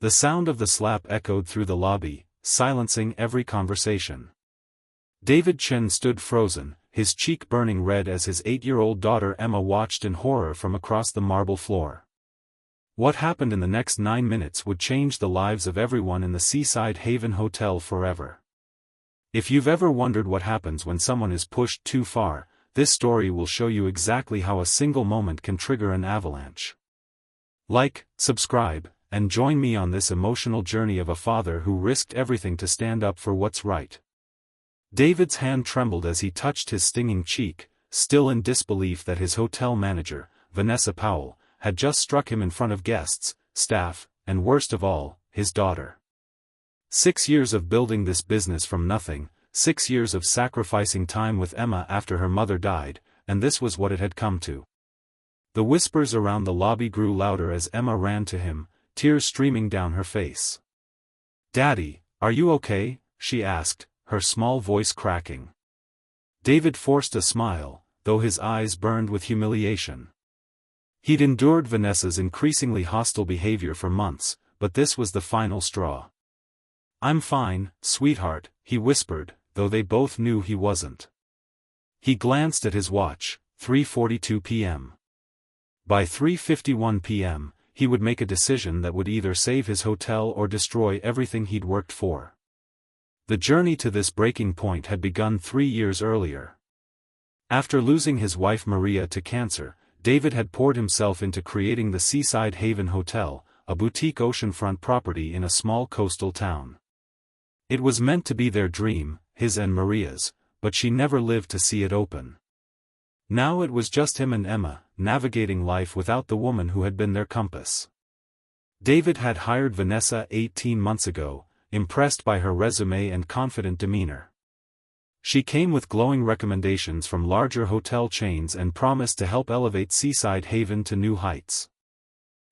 The sound of the slap echoed through the lobby, silencing every conversation. David Chen stood frozen, his cheek burning red as his 8-year-old daughter Emma watched in horror from across the marble floor. What happened in the next 9 minutes would change the lives of everyone in the Seaside Haven Hotel forever. If you've ever wondered what happens when someone is pushed too far, this story will show you exactly how a single moment can trigger an avalanche. Like, subscribe, and join me on this emotional journey of a father who risked everything to stand up for what's right. David's hand trembled as he touched his stinging cheek, still in disbelief that his hotel manager, Vanessa Powell, had just struck him in front of guests, staff, and worst of all, his daughter. 6 years of building this business from nothing, 6 years of sacrificing time with Emma after her mother died, and this was what it had come to. The whispers around the lobby grew louder as Emma ran to him, tears streaming down her face. "Daddy, are you okay?" she asked, her small voice cracking. David forced a smile, though his eyes burned with humiliation. He'd endured Vanessa's increasingly hostile behavior for months, but this was the final straw. "I'm fine, sweetheart," he whispered, though they both knew he wasn't. He glanced at his watch, 3:42 p.m. By 3:51 p.m., he would make a decision that would either save his hotel or destroy everything he'd worked for. The journey to this breaking point had begun 3 years earlier. After losing his wife Maria to cancer, David had poured himself into creating the Seaside Haven Hotel, a boutique oceanfront property in a small coastal town. It was meant to be their dream, his and Maria's, but she never lived to see it open. Now it was just him and Emma, navigating life without the woman who had been their compass. David had hired Vanessa 18 months ago, impressed by her resume and confident demeanor. She came with glowing recommendations from larger hotel chains and promised to help elevate Seaside Haven to new heights.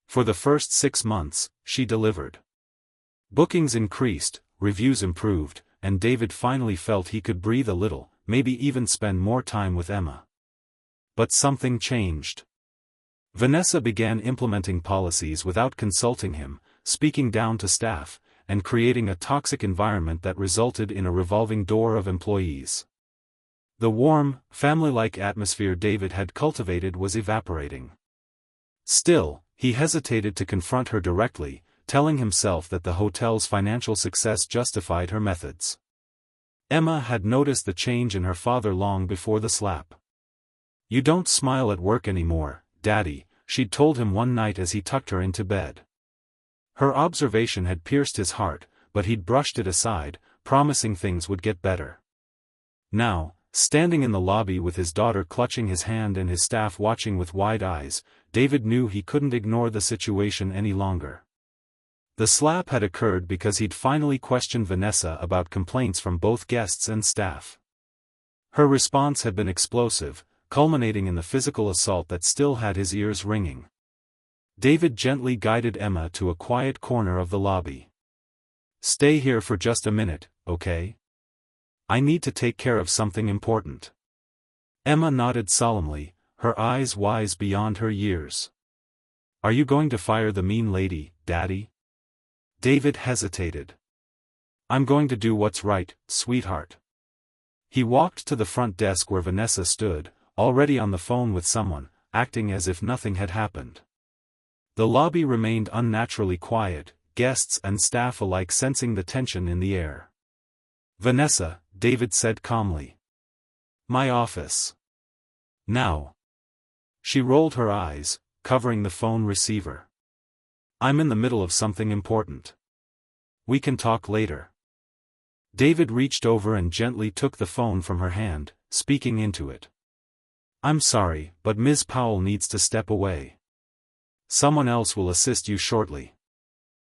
For the first 6 months, she delivered. Bookings increased, reviews improved, and David finally felt he could breathe a little, maybe even spend more time with Emma. But something changed. Vanessa began implementing policies without consulting him, speaking down to staff, and creating a toxic environment that resulted in a revolving door of employees. The warm, family-like atmosphere David had cultivated was evaporating. Still, he hesitated to confront her directly, telling himself that the hotel's financial success justified her methods. Emma had noticed the change in her father long before the slap. "You don't smile at work anymore, Daddy," she'd told him one night as he tucked her into bed. Her observation had pierced his heart, but he'd brushed it aside, promising things would get better. Now, standing in the lobby with his daughter clutching his hand and his staff watching with wide eyes, David knew he couldn't ignore the situation any longer. The slap had occurred because he'd finally questioned Vanessa about complaints from both guests and staff. Her response had been explosive, culminating in the physical assault that still had his ears ringing. David gently guided Emma to a quiet corner of the lobby. "Stay here for just a minute, okay? I need to take care of something important." Emma nodded solemnly, her eyes wise beyond her years. "Are you going to fire the mean lady, Daddy?" David hesitated. "I'm going to do what's right, sweetheart." He walked to the front desk where Vanessa stood, already on the phone with someone, acting as if nothing had happened. The lobby remained unnaturally quiet, guests and staff alike sensing the tension in the air. "Vanessa," David said calmly. "My office." "Now." She rolled her eyes, covering the phone receiver. "I'm in the middle of something important. We can talk later." David reached over and gently took the phone from her hand, speaking into it. "I'm sorry, but Ms. Powell needs to step away. Someone else will assist you shortly."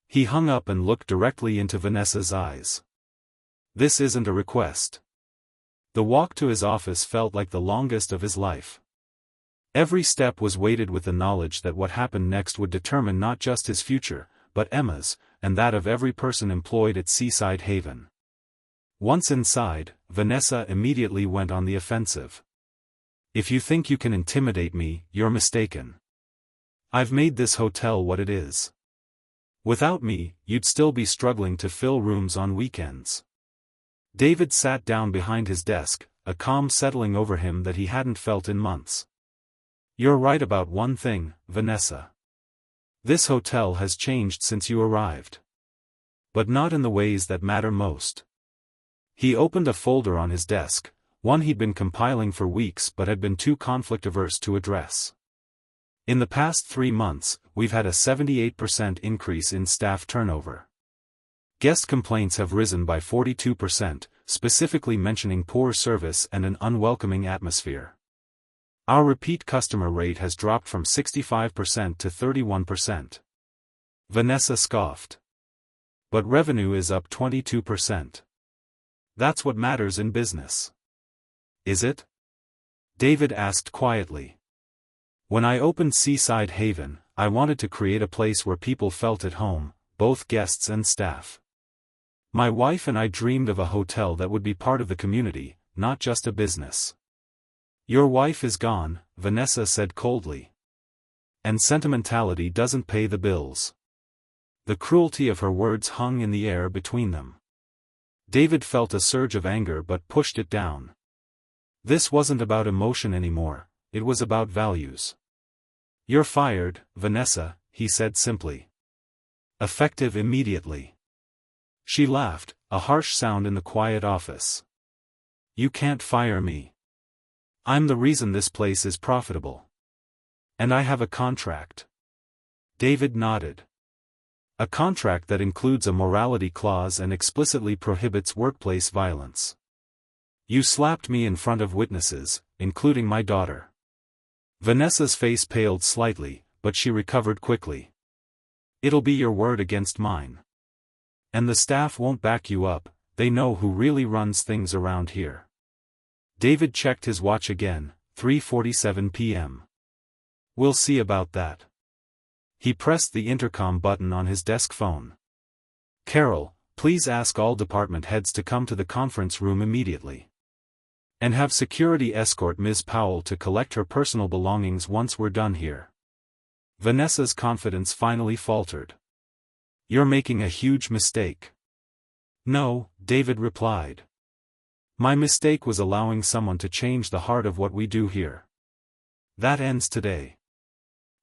He hung up and looked directly into Vanessa's eyes. "This isn't a request." The walk to his office felt like the longest of his life. Every step was weighted with the knowledge that what happened next would determine not just his future, but Emma's, and that of every person employed at Seaside Haven. Once inside, Vanessa immediately went on the offensive. "If you think you can intimidate me, you're mistaken. I've made this hotel what it is. Without me, you'd still be struggling to fill rooms on weekends. David sat down behind his desk, a calm settling over him that he hadn't felt in months. You're right about one thing, Vanessa. This hotel has changed since you arrived. But not in the ways that matter most. He opened a folder on his desk, one he'd been compiling for weeks but had been too conflict-averse to address. In the past 3 months, we've had a 78% increase in staff turnover. Guest complaints have risen by 42%, specifically mentioning poor service and an unwelcoming atmosphere. Our repeat customer rate has dropped from 65% to 31%. Vanessa scoffed. But revenue is up 22%. That's what matters in business. Is it? David asked quietly. When I opened Seaside Haven, I wanted to create a place where people felt at home, both guests and staff. My wife and I dreamed of a hotel that would be part of the community, not just a business. Your wife is gone, Vanessa said coldly. And sentimentality doesn't pay the bills. The cruelty of her words hung in the air between them. David felt a surge of anger but pushed it down. This wasn't about emotion anymore, it was about values. You're fired, Vanessa, he said simply. Effective immediately. She laughed, a harsh sound in the quiet office. You can't fire me. I'm the reason this place is profitable. And I have a contract. David nodded. A contract that includes a morality clause and explicitly prohibits workplace violence. You slapped me in front of witnesses, including my daughter. Vanessa's face paled slightly, but she recovered quickly. It'll be your word against mine. And the staff won't back you up, they know who really runs things around here. David checked his watch again, 3:47 p.m. We'll see about that. He pressed the intercom button on his desk phone. Carol, please ask all department heads to come to the conference room immediately. And have security escort Ms. Powell to collect her personal belongings once we're done here. Vanessa's confidence finally faltered. You're making a huge mistake. No, David replied. My mistake was allowing someone to change the heart of what we do here. That ends today.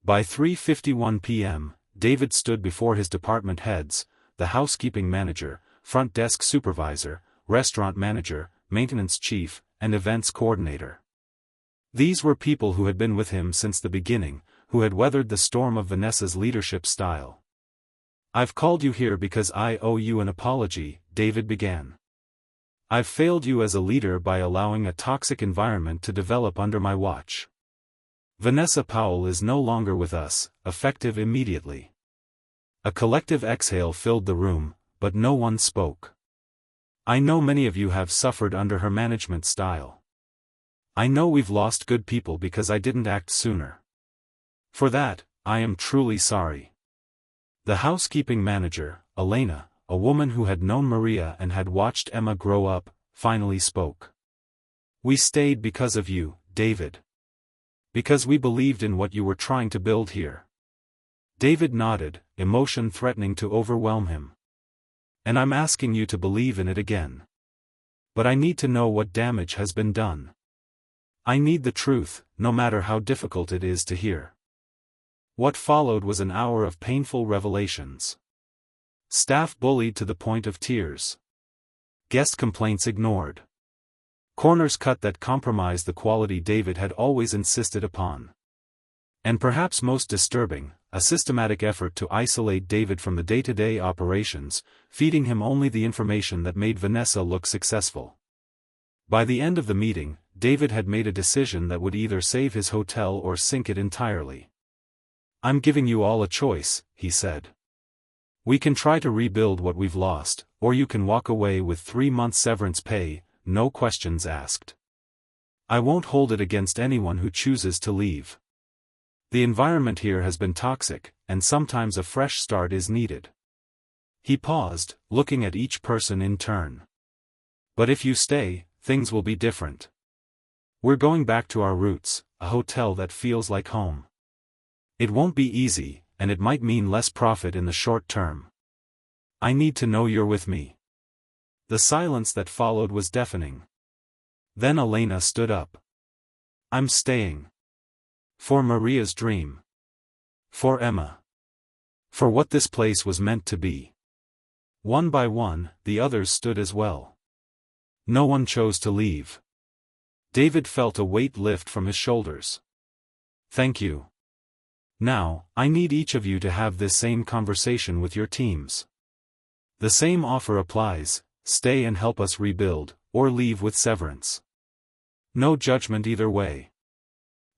By 3:51 p.m., David stood before his department heads, the housekeeping manager, front desk supervisor, restaurant manager, maintenance chief, and events coordinator. These were people who had been with him since the beginning, who had weathered the storm of Vanessa's leadership style. I've called you here because I owe you an apology, David began. I've failed you as a leader by allowing a toxic environment to develop under my watch. Vanessa Powell is no longer with us, effective immediately. A collective exhale filled the room, but no one spoke. I know many of you have suffered under her management style. I know we've lost good people because I didn't act sooner. For that, I am truly sorry. The housekeeping manager, Elena, a woman who had known Maria and had watched Emma grow up, finally spoke. We stayed because of you, David. Because we believed in what you were trying to build here. David nodded, emotion threatening to overwhelm him. And I'm asking you to believe in it again. But I need to know what damage has been done. I need the truth, no matter how difficult it is to hear. What followed was an hour of painful revelations. Staff bullied to the point of tears. Guest complaints ignored. Corners cut that compromised the quality David had always insisted upon. And perhaps most disturbing, a systematic effort to isolate David from the day-to-day operations, feeding him only the information that made Vanessa look successful. By the end of the meeting, David had made a decision that would either save his hotel or sink it entirely. I'm giving you all a choice, he said. We can try to rebuild what we've lost, or you can walk away with 3 months severance pay, no questions asked. I won't hold it against anyone who chooses to leave. The environment here has been toxic, and sometimes a fresh start is needed. He paused, looking at each person in turn. But if you stay, things will be different. We're going back to our roots, a hotel that feels like home. It won't be easy, and it might mean less profit in the short term. I need to know you're with me. The silence that followed was deafening. Then Elena stood up. I'm staying. For Maria's dream. For Emma. For what this place was meant to be. One by one, the others stood as well. No one chose to leave. David felt a weight lift from his shoulders. Thank you. Now, I need each of you to have this same conversation with your teams. The same offer applies: stay and help us rebuild, or leave with severance. No judgment either way.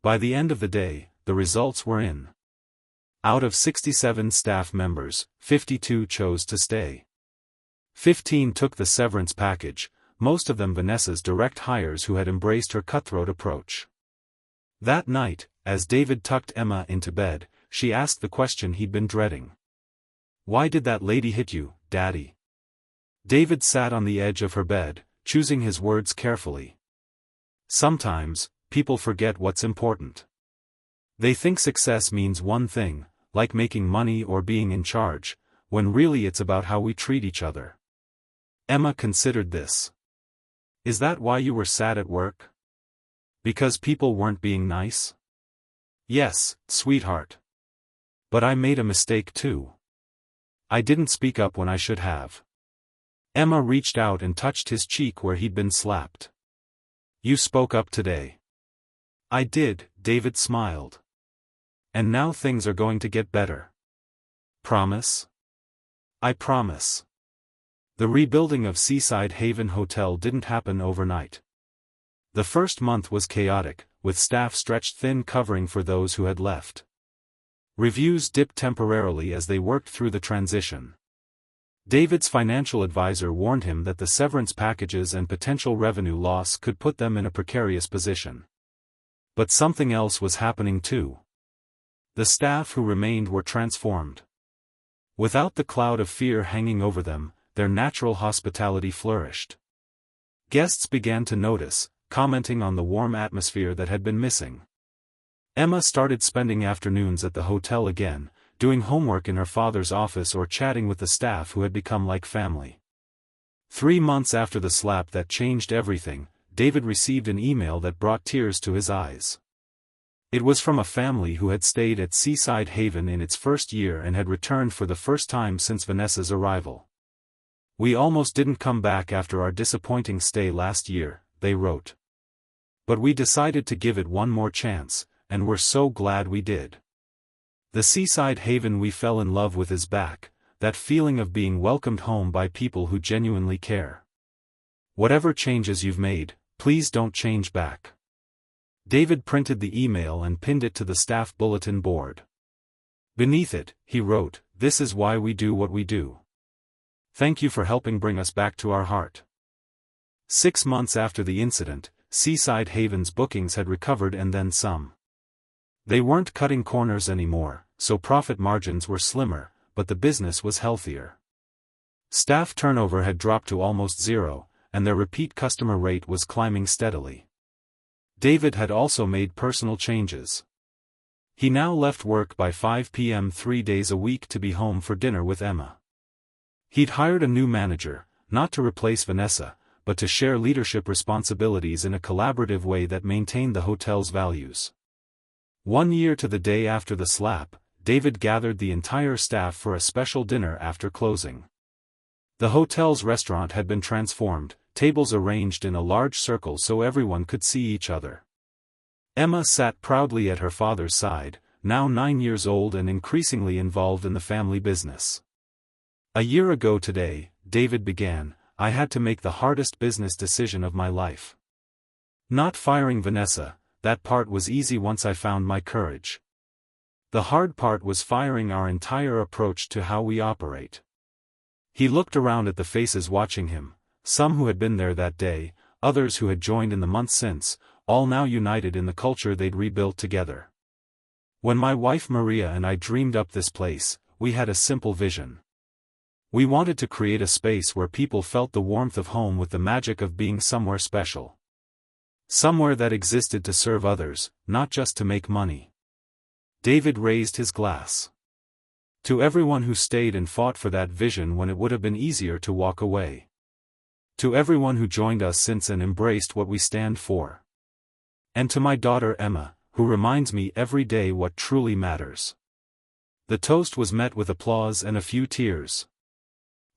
By the end of the day, the results were in. Out of 67 staff members, 52 chose to stay. 15 took the severance package, most of them Vanessa's direct hires who had embraced her cutthroat approach. That night, as David tucked Emma into bed, she asked the question he'd been dreading. Why did that lady hit you, Daddy? David sat on the edge of her bed, choosing his words carefully. Sometimes, people forget what's important. They think success means one thing, like making money or being in charge, when really it's about how we treat each other. Emma considered this. Is that why you were sad at work? Because people weren't being nice? Yes, sweetheart. But I made a mistake too. I didn't speak up when I should have. Emma reached out and touched his cheek where he'd been slapped. You spoke up today. I did, David smiled. And now things are going to get better. Promise? I promise. The rebuilding of Seaside Haven Hotel didn't happen overnight. The first month was chaotic, with staff stretched thin covering for those who had left. Reviews dipped temporarily as they worked through the transition. David's financial advisor warned him that the severance packages and potential revenue loss could put them in a precarious position. But something else was happening too. The staff who remained were transformed. Without the cloud of fear hanging over them, their natural hospitality flourished. Guests began to notice, commenting on the warm atmosphere that had been missing. Emma started spending afternoons at the hotel again, doing homework in her father's office or chatting with the staff who had become like family. 3 months after the slap that changed everything, David received an email that brought tears to his eyes. It was from a family who had stayed at Seaside Haven in its first year and had returned for the first time since Vanessa's arrival. We almost didn't come back after our disappointing stay last year, they wrote. But we decided to give it one more chance, and we're so glad we did. The Seaside Haven we fell in love with is back, that feeling of being welcomed home by people who genuinely care. Whatever changes you've made, please don't change back. David printed the email and pinned it to the staff bulletin board. Beneath it, he wrote, "This is why we do what we do. Thank you for helping bring us back to our heart." 6 months after the incident, Seaside Haven's bookings had recovered and then some. They weren't cutting corners anymore, so profit margins were slimmer, but the business was healthier. Staff turnover had dropped to almost zero, and their repeat customer rate was climbing steadily. David had also made personal changes. He now left work by 5 p.m. 3 days a week to be home for dinner with Emma. He'd hired a new manager, not to replace Vanessa, but to share leadership responsibilities in a collaborative way that maintained the hotel's values. 1 year to the day after the slap, David gathered the entire staff for a special dinner after closing. The hotel's restaurant had been transformed, tables arranged in a large circle so everyone could see each other. Emma sat proudly at her father's side, now 9 years old and increasingly involved in the family business. "A year ago today," David began, "I had to make the hardest business decision of my life. Not firing Vanessa, that part was easy once I found my courage. The hard part was firing our entire approach to how we operate." He looked around at the faces watching him, some who had been there that day, others who had joined in the months since, all now united in the culture they'd rebuilt together. "When my wife Maria and I dreamed up this place, we had a simple vision. We wanted to create a space where people felt the warmth of home with the magic of being somewhere special. Somewhere that existed to serve others, not just to make money." David raised his glass. To everyone who stayed and fought for that vision when it would have been easier to walk away. To everyone who joined us since and embraced what we stand for. And to my daughter Emma, who reminds me every day what truly matters. The toast was met with applause and a few tears.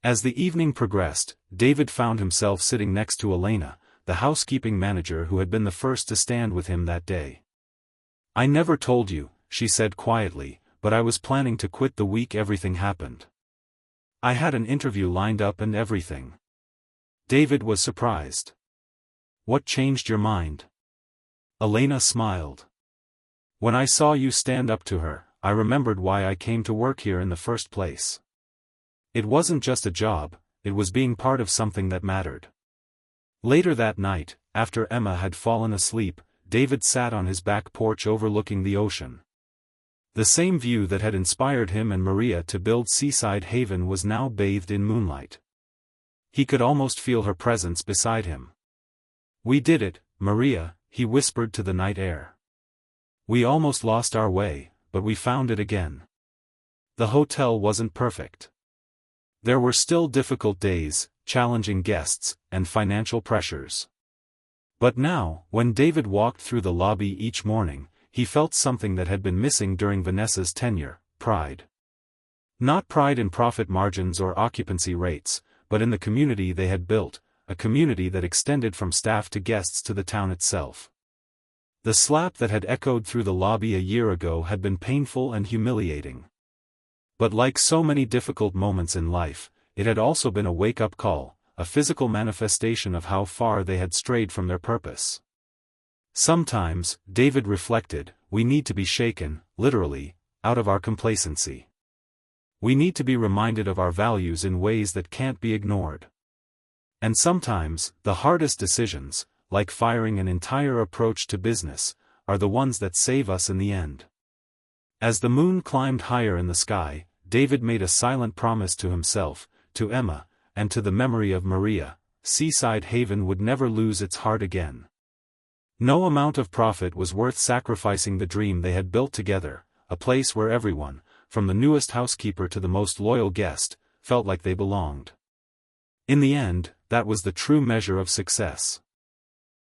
As the evening progressed, David found himself sitting next to Elena, the housekeeping manager who had been the first to stand with him that day. "I never told you," she said quietly, "but I was planning to quit the week everything happened. I had an interview lined up and everything." David was surprised. "What changed your mind?" Elena smiled. "When I saw you stand up to her, I remembered why I came to work here in the first place. It wasn't just a job, it was being part of something that mattered." Later that night, after Emma had fallen asleep, David sat on his back porch overlooking the ocean. The same view that had inspired him and Maria to build Seaside Haven was now bathed in moonlight. He could almost feel her presence beside him. "We did it, Maria," he whispered to the night air. "We almost lost our way, but we found it again." The hotel wasn't perfect. There were still difficult days, challenging guests, and financial pressures. But now, when David walked through the lobby each morning, he felt something that had been missing during Vanessa's tenure: pride. Not pride in profit margins or occupancy rates, but in the community they had built, a community that extended from staff to guests to the town itself. The slap that had echoed through the lobby a year ago had been painful and humiliating. But like so many difficult moments in life, it had also been a wake-up call, a physical manifestation of how far they had strayed from their purpose. Sometimes, David reflected, we need to be shaken, literally, out of our complacency. We need to be reminded of our values in ways that can't be ignored. And sometimes, the hardest decisions, like firing an entire approach to business, are the ones that save us in the end. As the moon climbed higher in the sky, David made a silent promise to himself, to Emma, and to the memory of Maria: Seaside Haven would never lose its heart again. No amount of profit was worth sacrificing the dream they had built together, a place where everyone, from the newest housekeeper to the most loyal guest, felt like they belonged. In the end, that was the true measure of success.